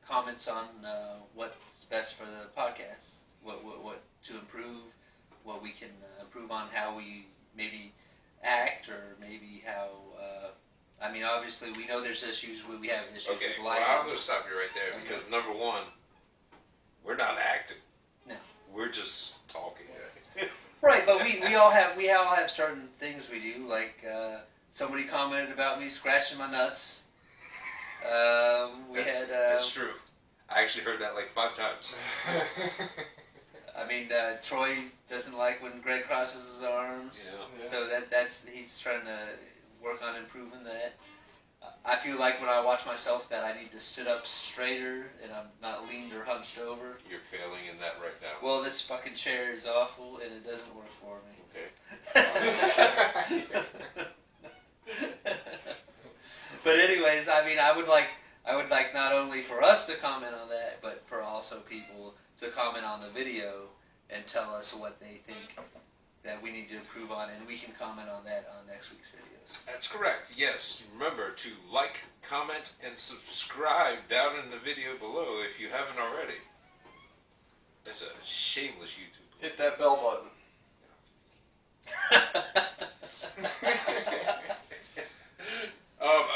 comments on what's best for the podcast, what to improve, what we can improve on, how we maybe act, or maybe how. I mean, obviously, we know there's issues. We have issues Okay, with well, lighting. I'm going to stop you right there because number one, we're not acting. No. We're just talking. Right, but we all have certain things we do. Like somebody commented about me scratching my nuts. That's true. I actually heard that like 5 times. I mean, Troy doesn't like when Greg crosses his arms. Yeah. So he's trying to work on improving that. I feel like when I watch myself that I need to sit up straighter and I'm not leaned or hunched over. You're failing in that right now. Well, this fucking chair is awful and it doesn't work for me. Okay. But anyways, I mean, I would like not only for us to comment on that, but for also people to comment on the video and tell us what they think that we need to improve on, and we can comment on that on next week's videos. That's correct. Yes. Remember to like, comment, and subscribe down in the video below if you haven't already. That's a shameless YouTube. Hit that bell button.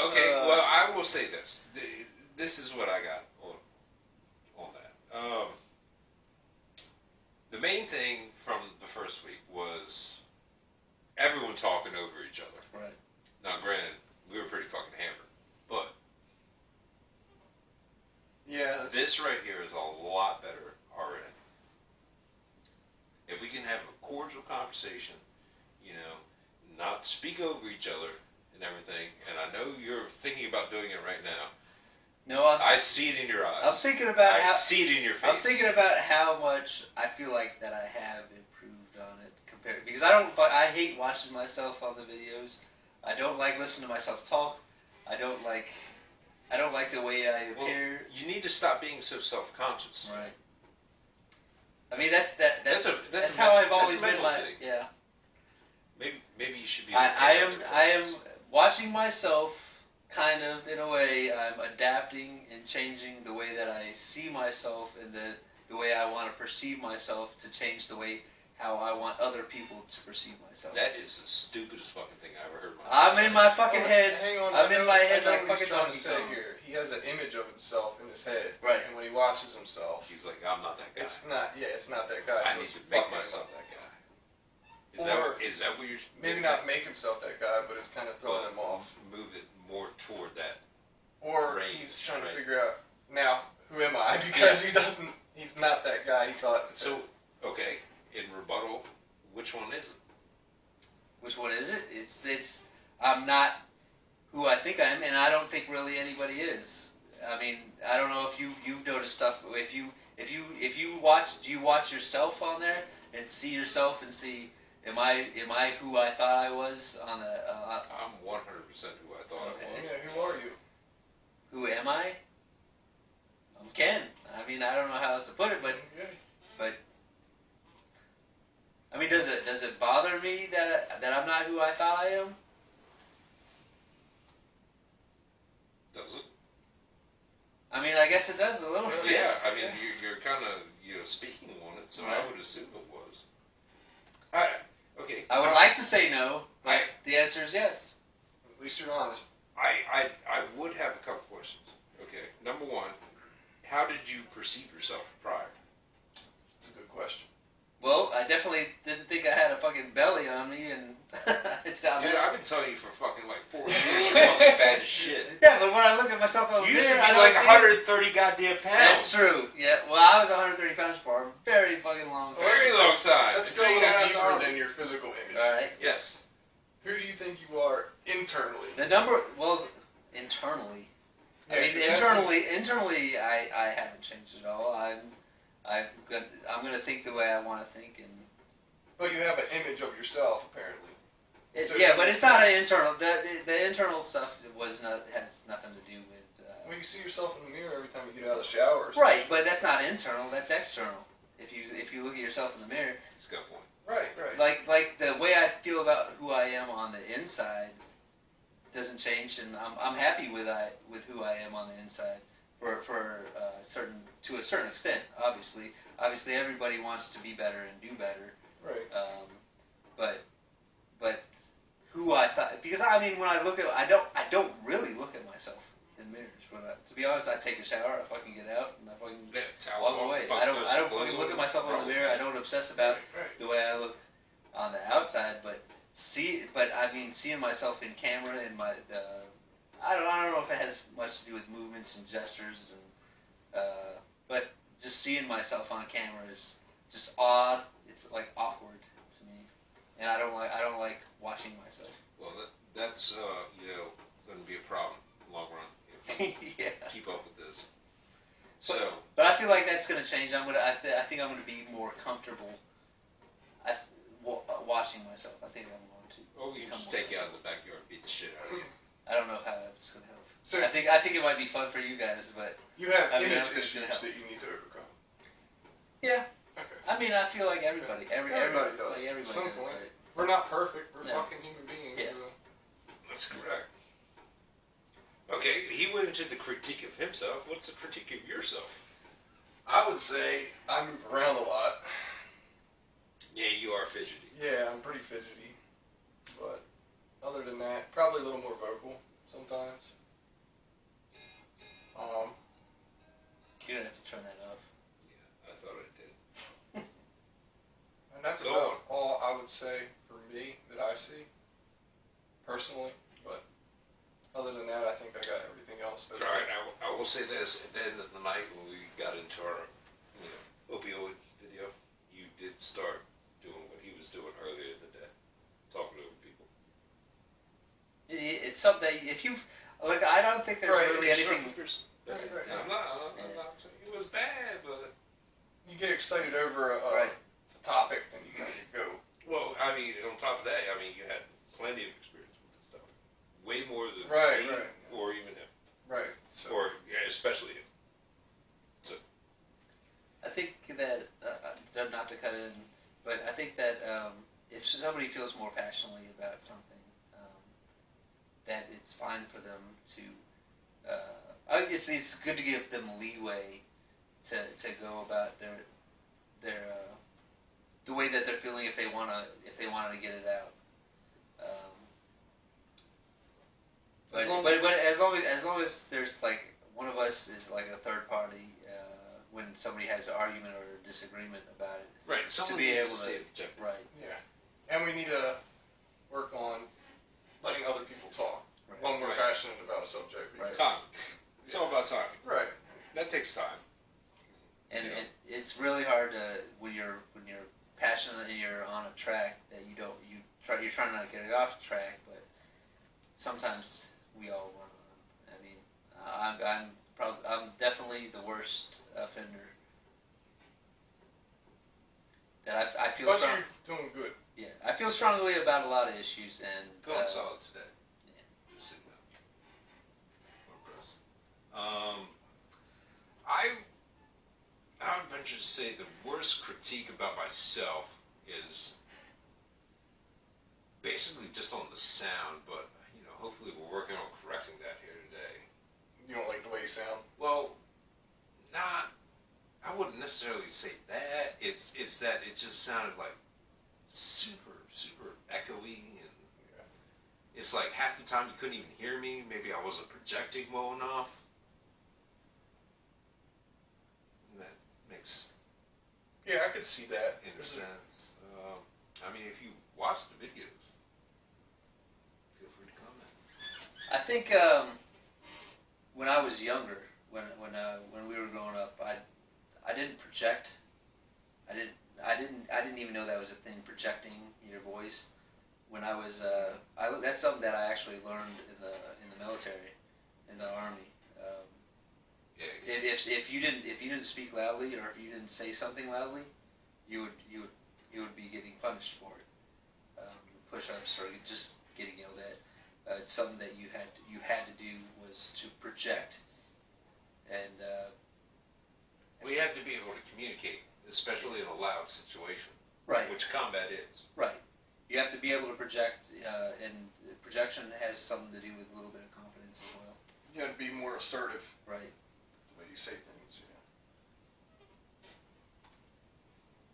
Okay, well, I will say this. This is what I got on that. The main thing from the first week was everyone talking over each other. Right. Now, granted, we were pretty fucking hammered, but Yeah. this right here is a lot better already. If we can have a cordial conversation, not speak over each other and everything, and I know you're thinking about doing it right now. No, I see it in your eyes. I'm thinking about I see it in your face. I'm thinking about how much I feel like that I have improved on it compared, because I hate watching myself on the videos. I don't like listening to myself talk. I don't like the way I appear. You need to stop being so self-conscious. Right. I mean that's a how I've that's always a been. mental thing. Yeah. Maybe you should be. I am watching myself, kind of in a way. I'm adapting and changing the way that I see myself and the way I want to perceive myself to change the way how I want other people to perceive myself. That is the stupidest fucking thing I ever heard. I'm in my fucking head. Hang on. I'm in my head I know like what fucking he's trying Donkey to say Kong. here. He has an image of himself in his head. Right. And when he watches himself, He's like, I'm not that guy. it's not that guy. I so need it's to make fucking myself him. that guy. Or Is that what you're? Maybe not make himself that guy, but it's kind of throwing him off. Move it more toward that. Or range, he's trying right. to figure out, now, who am I? Because he's not that guy he thought. So, okay, in rebuttal, which one is it? Which one is it? It's I'm not who I think I am, and I don't think really anybody is. I mean, I don't know if you've noticed stuff. If you watch, do you watch yourself on there and see yourself and see, am I who I thought I was on the? I'm 100% who I thought I was. Yeah, who are you? Who am I? I'm Ken. I mean, I don't know how else to put it, but I mean, does it bother me that I'm not who I thought I am? Does it? I mean, I guess it does a little bit. Yeah, I mean, you're kind of speaking on it, so Right. I would assume it was. Okay. I would like to say no, but the answer is yes. At least you're honest. I would have a couple questions. Okay. Number one, how did you perceive yourself prior? That's a good question. Well, I definitely didn't think I had a fucking belly on me, and it sounded. Dude, I've been telling you for fucking like 4 years you're fucking fat as shit. Yeah, but when I look at myself on the You used to mirror, be I don't like see 130 goddamn pounds. That's true. Yeah. Well, I was 130 pounds for a very fucking long time. Very long time. Let's go Until a you got out little of the deeper army. than your physical image. All right. Yes. Who do you think you are internally? The number. Well, internally. I Yeah, mean, 'cause that's internally, I haven't changed at all. I'm gonna think the way I want to think, and Well, you have an image of yourself, apparently. So yeah, you but it's not an internal. The internal stuff has nothing to do with. Well, you see yourself in the mirror every time you get out of the shower. Or Right, but that's not internal. That's external. If you look at yourself in the mirror, It's a good point. Right. like the way I feel about who I am on the inside doesn't change, and I'm happy with who I am on the inside. for to a certain extent. Obviously, everybody wants to be better and do better. Right. But who I thought, because I mean, when I look at, I don't really look at myself in mirrors. To be honest, I take a shower, I fucking get out, and I fucking walk away. I don't fucking look at myself in the mirror. I don't obsess about the way I look on the outside, but seeing myself in camera and I don't know if it has much to do with movements and gestures, but just seeing myself on camera is just odd. It's like awkward to me, and I don't like watching myself. Well, that's going to be a problem in the long run if you Yeah. keep up with this. But I feel like that's going to change. I think I'm going to be more comfortable watching myself. I think I'm going to. Or we can just take you out in the backyard and beat the shit out of you. I don't know how that's going to help. So I think it might be fun for you guys, but you have I mean, image I'm just issues gonna help. that you need to overcome. yeah. Okay. I mean, I feel like everybody does. Like everybody at some does, point. right? We're not perfect. We're No. fucking human beings. Yeah. That's correct. Okay, he went into the critique of himself. What's the critique of yourself? I would say I move around a lot. Yeah, you are fidgety. Yeah, I'm pretty fidgety. But other than that, probably a little more vocal sometimes. You don't have to turn that off. Yeah, I thought I did. And that's Go about all I would say for me that I see, personally. But other than that, I think I got everything else. All right, I will say this. At the end of the night, when we got into our opioid video, you did start doing what he was doing earlier in the day, talking over people. It's something that if you look, I don't think there's Right, really anything. That's Right, right. I'm not saying it was bad, but You get excited over a Right. topic, then you gotta go. well, I mean, on top of that, I mean, you had plenty of experience with this stuff, way more than Right, me right. or even him, Right. So or especially him. I think that not to cut in, but I think that if somebody feels more passionately about something, that it's fine for them to. It's good to give them leeway to go about their the way that they're feeling if they wanna to get it out. But as long as there's like one of us is like a third party when somebody has an argument or a disagreement about it, Right, someone be needs able to to- stay objective. right? yeah, and we need to work on letting other people talk Right. when we're Right. passionate about a subject. Right. Time. It's all about time. Right. That takes time. And Yeah. it's really hard to when you're passionate and you're on a track that you're trying not to get it off track, but sometimes we all run on. I mean, I'm definitely the worst offender. That I feel But strong. you're doing good. Yeah, I feel strongly about a lot of issues, and Going solid today. Yeah. Just sitting up. I'm impressed. I would venture to say the worst critique about myself is basically just on the sound, but hopefully we're working on correcting that here today. You don't like the way you sound. Well, I wouldn't necessarily say that. It's that it just sounded like super, super echoey, and Yeah. it's like half the time you couldn't even hear me. Maybe I wasn't projecting well enough. And that makes Yeah, I could see that. any sense. I mean, if you watch the videos, feel free to comment. I think when I was younger, when we were growing up, I didn't project. I didn't even know that was a thing, projecting your voice. When I was that's something that I actually learned in the military, in the army. Yeah. If you didn't speak loudly, or if you didn't say something loudly, you would be getting punished for it. Push-ups or just getting yelled at. It's something that you had to do was to project, and We have to be able to communicate, especially in a loud situation, right, which combat is. right. You have to be able to project, and projection has something to do with a little bit of confidence as well. You have to be more assertive. Right.